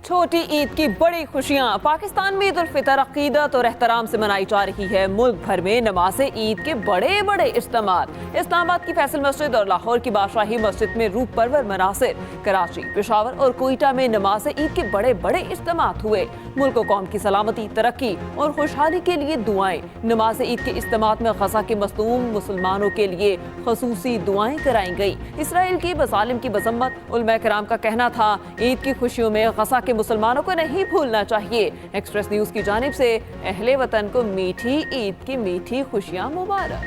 छोटी ईद की बड़ी खुशियां। पाकिस्तान में ईद उल फितर अकीदत और एहतराम से मनाई जा रही है। मुल्क भर में नमाज ईद के बड़े बड़े इज्तिमात। इस्लामाबाद की फैसल मस्जिद और लाहौर की बादशाही मस्जिद में रूह परवर मनासिर। कराची, पेशावर और कोयटा में नमाज ईद के बड़े बड़े इज्तिमात हुए। मुल्क कौम की सलामती, तरक्की और खुशहाली के लिए दुआएं। नमाज ईद के इज्तिमात में गजा के मज़लूम मुसलमानों के लिए खसूसी दुआएं कराई गई। इसराइल की बज़ालिम की मजम्मत। उलमा किराम का कहना था ईद की खुशियों में गजा के मुसलमानों को नहीं भूलना चाहिए। एक्सप्रेस न्यूज की जानिब से अहले वतन को मीठी ईद की मीठी खुशियां मुबारक।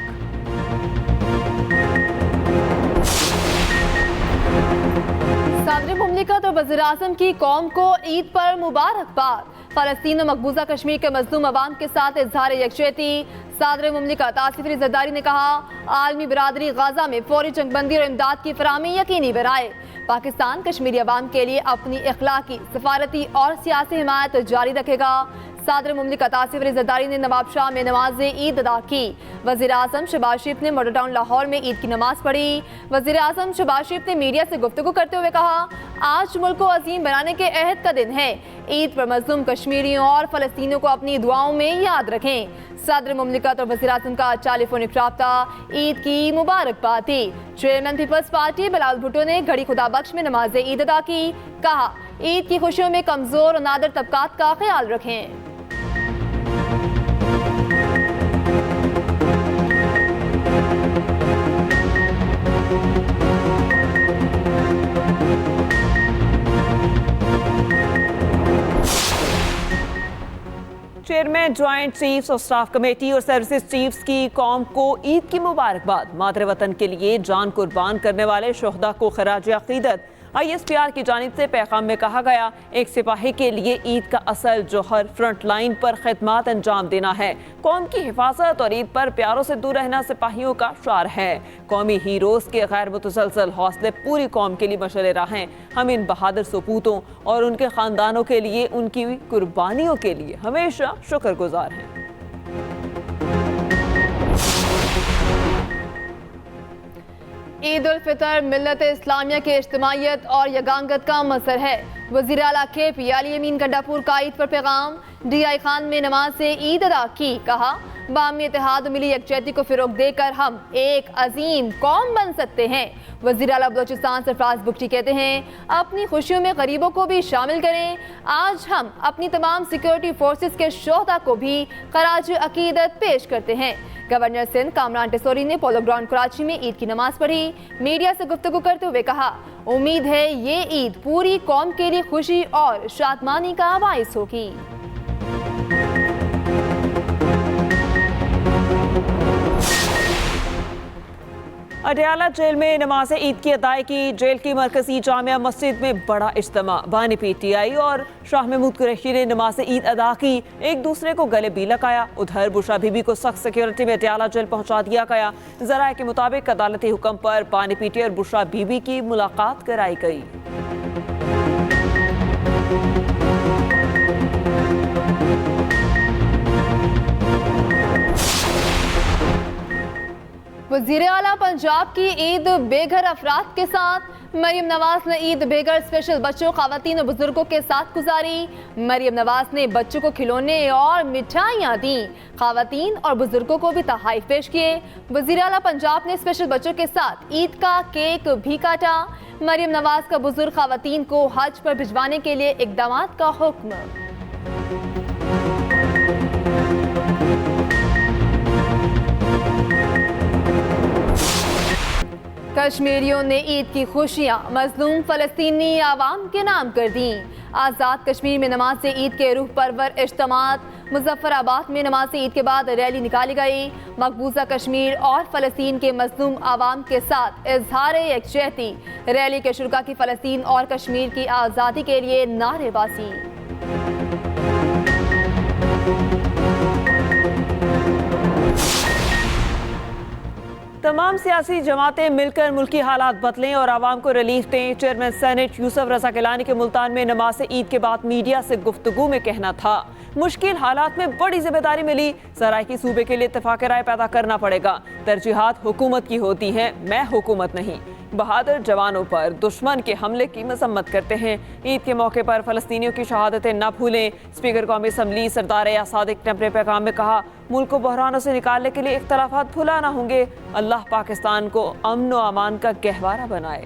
सदर मुमलिकत और वज़ीर-ए-आज़म की कौम को ईद पर मुबारकबाद। फ़लस्तीन और मकबूजा कश्मीर के मज़लूम अवाम के साथ इज़हार यकजहती। सदर मुमलिकत आसिफ अली ज़रदारी ने कहा आलमी बरादरी गजा में फौरी जंगबंदी और इमदाद की फराहमी यकीनी बनाए। पाकिस्तान कश्मीरी अवाम के लिए अपनी इखलाकी, सफारती और सियासी हिमायत जारी रखेगा। सदर मुमलिकत आसिफ अली ज़रदारी ने नवाबशाह में नमाज ईद अदा की। वज़ीर-ए-आज़म शहबाज शरीफ ने मॉडल टाउन लाहौर में ईद की नमाज पढ़ी। वज़ीर-ए-आज़म शहबाज शरीफ ने मीडिया से गुफ्तगू करते हुए कहा आज मुल्क को अजीम बनाने के अहद का दिन है। ईद पर मज़लूम कश्मीरियों और फ़लस्तीनियों को अपनी दुआओं में याद रखें। सदर मुमलिकत और वज़ीर-ए-आज़म का टेलीफोनिक राब्ता। ईद की मुबारकबाद दी। Chairman Peoples Party Bilawal Bhutto ने घड़ी खुदा बख्श में नमाज ईद अदा की। कहा ईद की खुशियों में कमज़ोर और नादर तबकात का ख्याल रखें। Chairman, joint chiefs of staff committee और सर्विसेज चीफ्स की कौम को ईद की मुबारकबाद। मादर वतन के लिए जान कुर्बान करने वाले शोहदा को खराज अकीदत। ISPR की जानिब से पैगाम में कहा गया एक सिपाही के लिए ईद का असल जौहर फ्रंट लाइन पर खिदमत अंजाम देना है। कौम की हिफाजत और ईद पर प्यारों से दूर रहना सिपाहियों का शार है। कौमी हीरोज के गैर मुतसलसल हौसले पूरी कौम के लिए मशअल राह हैं। हम इन बहादुर सपूतों और उनके खानदानों के लिए उनकी कुर्बानियों के लिए हमेशा शुक्रगुजार हैं। ईद उल फितर मिल्लत इस्लामिया के इज्तिमाइयत और यगांगत का मज़हर है। वज़ीर आला KP अली अमीन गंडापुर का ईद पर पैगाम। DI खान में नमाज से ईद अदा की। कहा बामी इत्तेहाद और मिली यकजहती को फ़रोग़ देकर हम एक अजीम कौम बन सकते हैं। वज़ीर आला बलोचिस्तान सरफराज बुगटी कहते हैं अपनी खुशियों में गरीबों को भी शामिल करें। आज हम अपनी तमाम सिक्योरिटी फोर्सेस के शोहदा को भी खराज अकीदत पेश करते हैं। गवर्नर सिंध कामरान टेसोरी ने पोलो ग्राउंड कराची में ईद की नमाज पढ़ी। मीडिया से गुफ्तगू करते हुए कहा उम्मीद है ये ईद पूरी कौम के लिए खुशी और शादमानी का बाइस होगी। अडयाला जेल में नमाज ईद की अदायगी। जेल की मरकजी जामिया मस्जिद में बड़ा इज्तिमा। बानी PTI और शाह महमूद कुरैशी ने नमाज ईद अदा की। एक दूसरे को गले भी लगाया। उधर बुशरा बीबी को सख्त सिक्योरिटी में अडयाला जेल पहुंचा दिया गया। जराये के मुताबिक अदालती हुक्म पर बानी PTI और बुशरा बीबी की मुलाकात कराई गई। वज़ीर आला पंजाब की ईद बेघर अफराद के साथ। मरियम नवाज ने ईद बेघर स्पेशल बच्चों, खवातीन और बुजुर्गों के साथ गुजारी। मरियम नवाज ने बच्चों को खिलौने और मिठाइयाँ दी। खवातीन और बुजुर्गों को भी तोहफे पेश किए। वज़ीर आला पंजाब ने स्पेशल बच्चों के साथ ईद का केक भी काटा। मरियम नवाज का बुजुर्ग खवातीन को हज पर भिजवाने के लिए इक़दामात का हुक्म। कश्मीरियों ने ईद की खुशियां मजलूम फ़लस्तीनी आवाम के नाम कर दी। आज़ाद कश्मीर में नमाज से ईद के रूह परवर इज्तिमात। मुजफ्फराबाद में नमाज ईद के बाद रैली निकाली गई। मकबूजा कश्मीर और फ़लस्तीन के मजलूम आवाम के साथ इज़हार यकजहती। रैली के शुरा की फ़लस्तीन और कश्मीर की आज़ादी के लिए नारेबाजी। तमाम सियासी जमातें मिलकर मुल्की हालात बदलें और आवाम को रिलीफ दें। चेयरमैन सेनेट यूसुफ रज़ा गिलानी के मुल्तान में नमाज ईद के बाद मीडिया से गुफ्तगू में कहना था मुश्किल हालात में बड़ी जिम्मेदारी मिली। सराइकी सूबे के लिए इत्तेफाक राय पैदा करना पड़ेगा। तरजीहात हुकूमत की होती हैं, मैं हुकूमत नहीं। बहादुर जवानों पर दुश्मन के हमले की मजम्मत करते हैं। ईद के मौके पर फलस्तीनियों की शहादतें न भूलें। स्पीकर कौमी असम्बली सरदार या सादिक ने अपने पैगाम में कहा, मुल्क को बहरानों से निकालने के लिए इख्तलाफात भुला ना होंगे। अल्लाह पाकिस्तान को अमन व अमान का गहवारा बनाए।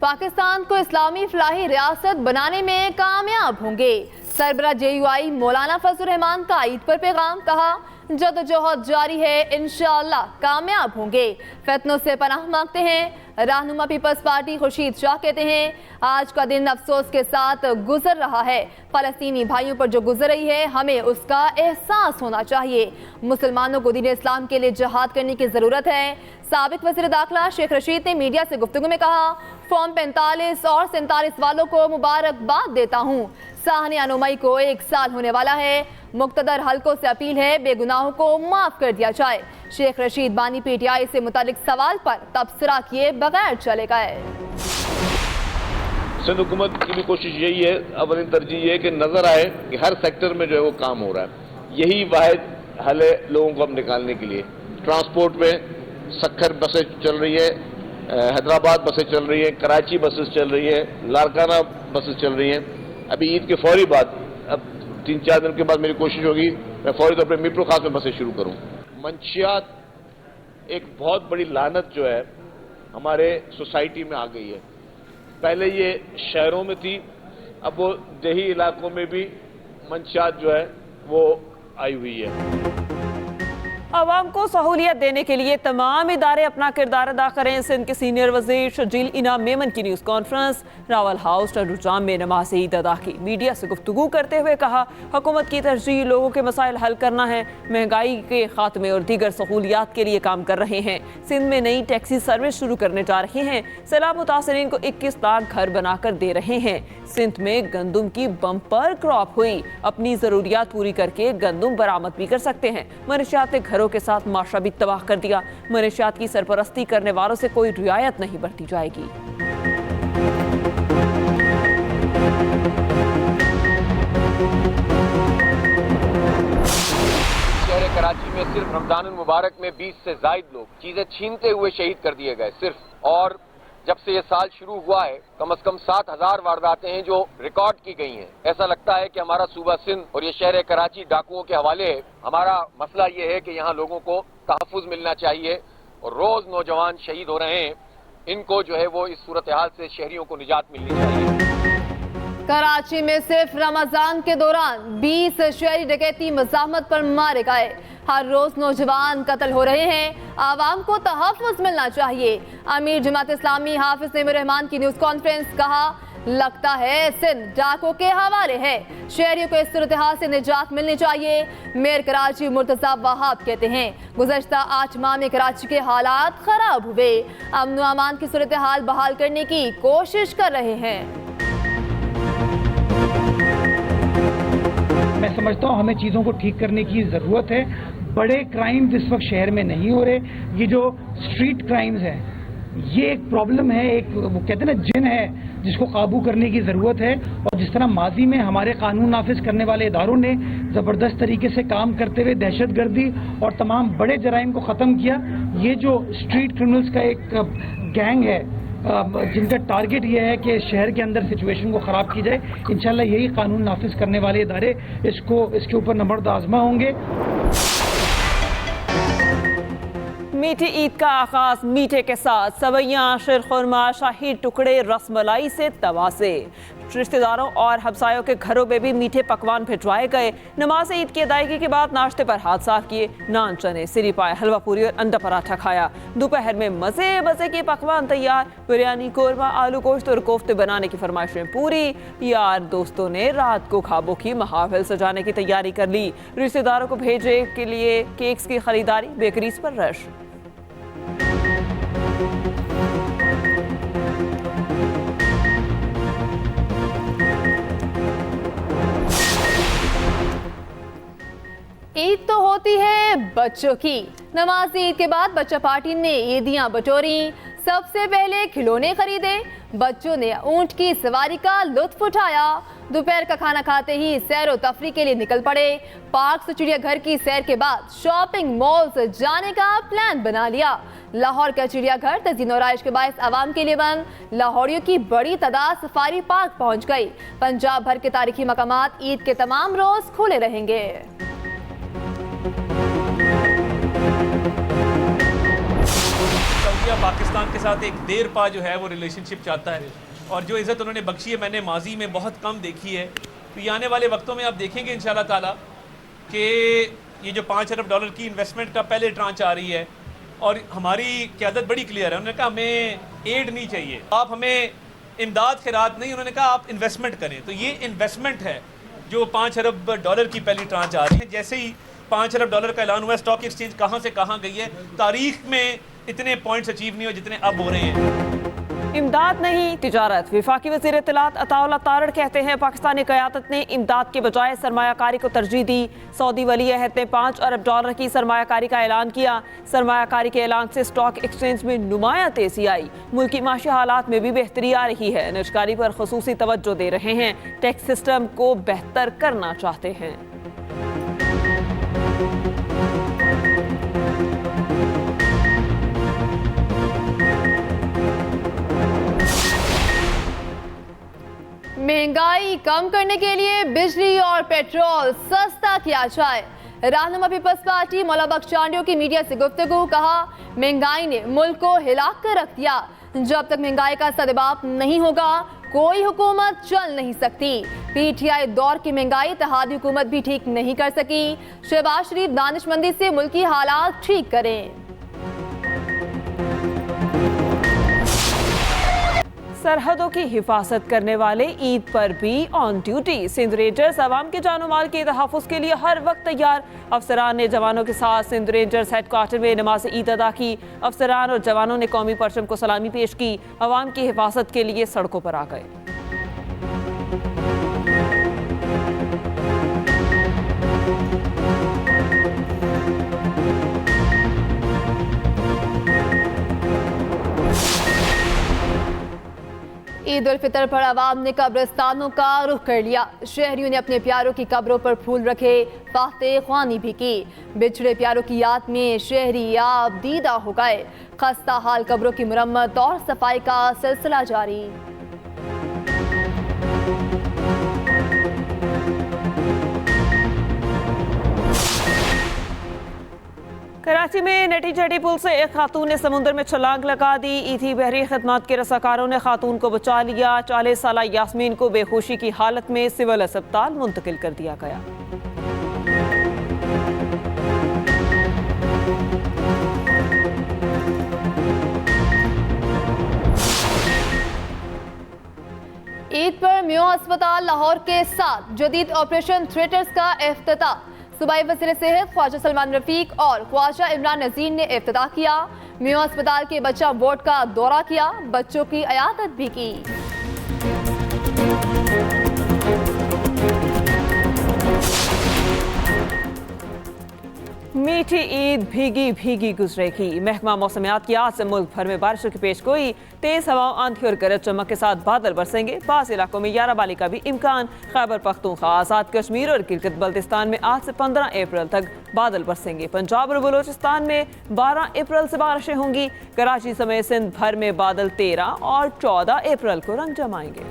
पाकिस्तान को इस्लामी फलाही रियासत बनाने में कामयाब होंगे। सरबरा JUI मौलाना फजल रहमान का ईद पर पैगाम, कहा जदोजहद जारी है, इंशाअल्लाह कामयाब होंगे। फितनों से पनाह मांगते हैं। रहनुमा पीपल्स पार्टी खुर्शीद शाह कहते हैं, आज का दिन अफसोस के साथ गुजर रहा है। फलस्तीनी भाइयों पर जो गुजर रही है, हमें उसका एहसास होना चाहिए। मुसलमानों को दीन इस्लाम के लिए जहाद करने की ज़रूरत है। साबिक वज़ीर दाखिला शेख रशीद ने मीडिया से गुफ्तगू में कहा, फॉर्म 45 और 47 वालों को मुबारकबाद देता हूँ। साहनी अनुमई को 1 साल होने वाला है। मुक्तदर हलकों से अपील है, बेगुनाहों को माफ कर दिया जाए। शेख रशीद बानी PTI से मुतालिक सवाल पर तबसरा किए बगैर चले गए। सिंध हुकूमत की भी कोशिश यही है, अवलिन तरजीह ये है कि नजर आए कि हर सेक्टर में जो है वो काम हो रहा है। यही वाहिद हल है लोगों को अब निकालने के लिए। ट्रांसपोर्ट में सक्खर बसें चल रही है, हैदराबाद बसें चल रही है, कराची बसेस चल रही है, लारकाना बसेस चल रही हैं। अभी ईद के फौरी बाद, अब 3-4 दिन के बाद मेरी कोशिश होगी मैं फौरी तौर पर मीरपुर खास में बसें शुरू करूं। मंशियात एक बहुत बड़ी लानत जो है हमारे सोसाइटी में आ गई है। पहले ये शहरों में थी, अब वो देही इलाकों में भी मंशियात जो है वो आई हुई है। आवाम को सहूलियत देने के लिए तमाम इदारे अपना किरदार अदा करें। सिंध के सीनियर वजीर शजील इनाम मेमन की न्यूज़ कॉन्फ्रेंस। रावल हाउस टरुजाम में नमाज ईद अदा की। मीडिया से गुफ्तगू करते हुए कहा, हुकूमत की तरजीह लोगों के मसाइल हल करना है। महंगाई के खात्मे और दीगर सहूलियात के लिए काम कर रहे हैं। सिंध में नई टैक्सी सर्विस शुरू करने जा रहे हैं। सैलाब मुतासरीन को 21 लाख घर बनाकर दे रहे हैं। सिंध में गंदुम की बम्पर क्रॉप हुई। अपनी जरूरियात पूरी करके गंदुम बरामद भी कर सकते हैं। मनशियात ने घरों के साथ माशरा भी तबाह कर दिया। मनशियात की सरपरस्ती करने वालों से कोई रियायत नहीं बरती जाएगी। शहर कराची में सिर्फ रमजान मुबारक में 20 से जायद लोग चीजें छीनते हुए शहीद कर दिए गए सिर्फ। और जब से ये साल शुरू हुआ है कम से कम 7000 वारदातें हैं जो रिकॉर्ड की गई हैं। ऐसा लगता है कि हमारा सूबा सिंध और ये शहर कराची डाकुओं के हवाले है। हमारा मसला ये है कि यहाँ लोगों को तहफ़्फ़ुज़ मिलना चाहिए और रोज नौजवान शहीद हो रहे हैं। इनको जो है वो इस सूरत हाल से शहरियों को निजात मिलनी चाहिए। कराची में सिर्फ रमजान के दौरान 20 शहरी डकैती मज़ाहमत पर मारे गए। हर रोज नौजवान कत्ल हो रहे हैं। आवाम को तहफ़्फ़ुज़ मिलना चाहिए। अमीर जमात इस्लामी हाफिज नईमुर रहमान की न्यूज़ कॉन्फ्रेंस, कहा लगता है सिंध डाकों के हवाले है। शहरियों को इस सूरत हाल से निजात मिलनी चाहिए। मेयर कराची मुर्तज़ा वहाब कहते हैं, गुज़श्ता 8 माह में कराची के हालात खराब हुए। अमन व अमान की सूरत हाल बहाल करने की कोशिश कर रहे हैं। मैं समझता हूँ हमें चीज़ों को ठीक करने की ज़रूरत है। बड़े क्राइम्स इस वक्त शहर में नहीं हो रहे। ये जो स्ट्रीट क्राइम्स हैं ये एक प्रॉब्लम है, एक वो कहते हैं ना जिन है जिसको काबू करने की ज़रूरत है। और जिस तरह माजी में हमारे कानून नाफिज करने वाले इदारों ने ज़बरदस्त तरीके से काम करते हुए दहशतगर्दी और तमाम बड़े जराइम को ख़त्म किया, ये जो स्ट्रीट क्रिमिनल्स का एक गैंग है जिनका टारगेट ये है कि शहर के अंदर सिचुएशन को ख़राब की जाए, इंशाल्लाह यही कानून नाफिज करने वाले इदारे इसके ऊपर नंबरद आज़मा होंगे। मीठी ईद का आगाज मीठे के साथ सवैयाँ, शीरखुरमा, शाही टुकड़े, रसमलाई से तवासे। रिश्तेदारों और हमसायों के घरों में भी मीठे पकवान भिजवाए गए। नमाज ईद की अदायगी के बाद नाश्ते पर हाथ साफ किए, नान चने, सिरी पाए, हलवा पूरी और अंडा पराठा खाया। दोपहर में मजे मजे के पकवान तैयार, बिरयानी, कोरमा, आलू गोश्त और कोफ्ते बनाने की फरमाइशें पूरी। यार दोस्तों ने रात को खाबों की महाफिल सजाने की तैयारी कर ली। रिश्तेदारों को भेजने के लिए केक्स की खरीदारी, बेकरीज पर रश। ईद तो होती है बच्चों की। नमाज ईद के बाद बच्चा पार्टी ने ईदियां बटोरी। सबसे पहले खिलौने खरीदे। बच्चों ने ऊंट की सवारी का लुत्फ उठाया। दोपहर का खाना खाते ही सैर व तफरी के लिए निकल पड़े। पार्क से चिड़ियाघर की सैर के बाद शॉपिंग मॉल्स जाने का प्लान बना लिया। लाहौर का चिड़ियाघर तज़ीन और आराइश के बायस आवाम के लिए बंद। लाहौरियों की बड़ी तादाद सफारी पार्क पहुंच गई। पंजाब भर के तारीखी मकामात ईद के तमाम रोज खुले रहेंगे। सऊदीया पाकिस्तान के साथ एक देर पा जो है वो रिलेशनशिप चाहता है और जो इज़्ज़त उन्होंने बख्शी है मैंने माजी में बहुत कम देखी है। तो ये आने वाले वक्तों में आप देखेंगे इंशाल्लाह ताला कि ये जो $5 अरब की इन्वेस्टमेंट का पहले ट्रांच आ रही है और हमारी क़यादत बड़ी क्लियर है। उन्होंने कहा हमें एड नहीं चाहिए, आप हमें इमदाद खैरात नहीं, उन्होंने कहा आप इन्वेस्टमेंट करें। तो ये इन्वेस्टमेंट है जो $5 अरब की पहली ट्रांच आ रही है। जैसे ही $5 अरब का ऐलान हुआ, स्टॉक एक्सचेंज कहाँ से कहाँ गई है, तारीख में इतने पॉइंट्स अचीव नहीं हुए जितने अब हो रहे हैं। इमदाद नहीं तिजारत। वफाकी वज़ीर इत्तलात अताउल्लाह तारड़ कहते हैं पाकिस्तानी क़यादत ने इमदाद के बजाय सरमायाकारी को तरजीह दी। सऊदी वली अहद ने $5 अरब की सरमायाकारी का ऐलान किया। सरमायाकारी के ऐलान से स्टॉक एक्सचेंज में नुमाया तेजी आई। मुल्की माशी हालात में भी बेहतरी आ रही है। निजकारी पर खुसूसी तवज्जो दे रहे हैं। टैक्स सिस्टम को बेहतर करना चाहते हैं। महंगाई कम करने के लिए बिजली और पेट्रोल सस्ता किया जाए। रहनुमा पीपल्स पार्टी मौला बख्श चांडियो की मीडिया से गुफ्तगू। कहा महंगाई ने मुल्क को हिला कर रख दिया। जब तक महंगाई का सदबाब नहीं होगा कोई हुकूमत चल नहीं सकती। पीटीआई दौर की महंगाई इत्तेहादी हुकूमत भी ठीक नहीं कर सकी। शहबाज शरीफ दानिशमंदी से मुल्की हालात ठीक करें। सरहदों की हिफाजत करने वाले ईद पर भी ऑन ड्यूटी। सिंध रेंजर्स आवाम के जानो माल के तहफ़्फ़ुज़ के लिए हर वक्त तैयार। अफसरान ने जवानों के साथ सिंध रेंजर्स हेडक्वार्टर में नमाज ईद अदा की। अफसरान और जवानों ने कौमी परचम को सलामी पेश की। आवाम की हिफाजत के लिए सड़कों पर आ गए। ईद उल फितर पर आवाम ने कब्रिस्तानों का रुख कर लिया। शहरियों ने अपने प्यारों की कब्रों पर फूल रखे, फाते ख्वानी भी की। बिछड़े प्यारों की याद में शहरी याब दीदा हो गए। खस्ता हाल कब्रों की मुरम्मत और सफाई का सिलसिला जारी। कराची में नटी चटी पुल से एक खातून ने समुद्र में छलांग लगा दी। ईथी बहरी खदमात के रसाकारों ने खातून को बचा लिया। 40 साला यास्मीन को बेहोशी की हालत में सिविल अस्पताल मुंतकिल कर दिया गया। ईद पर म्यो अस्पताल लाहौर के साथ जदीद ऑपरेशन थिएटर्स का इफ्तिताह। सूबाई वज़ीर सेहत ख्वाजा सलमान रफीक और ख्वाजा इमरान नज़ीर ने इफ्तिताह किया। म्यो अस्पताल के बच्चा वार्ड का दौरा किया, बच्चों की अयादत भी की। मीठी ईद भीगी भीगी गुजरेगी। महकमा मौसमियात की आज से मुल्क भर में बारिशों की पेशगोई। तेज हवाओं, आंधी और गरज चमक के साथ बादल बरसेंगे। बाज़ इलाकों में याराबाली का भी इम्कान। खैबर पख्तूनख्वा, आज़ाद कश्मीर और गिलगित बल्तिस्तान में आज से 15 अप्रैल तक बादल बरसेंगे। पंजाब और बलूचिस्तान में 12 अप्रैल से बारिशें होंगी। कराची समेत सिंध भर में बादल 13 और 14 अप्रैल को रंग जमाएंगे।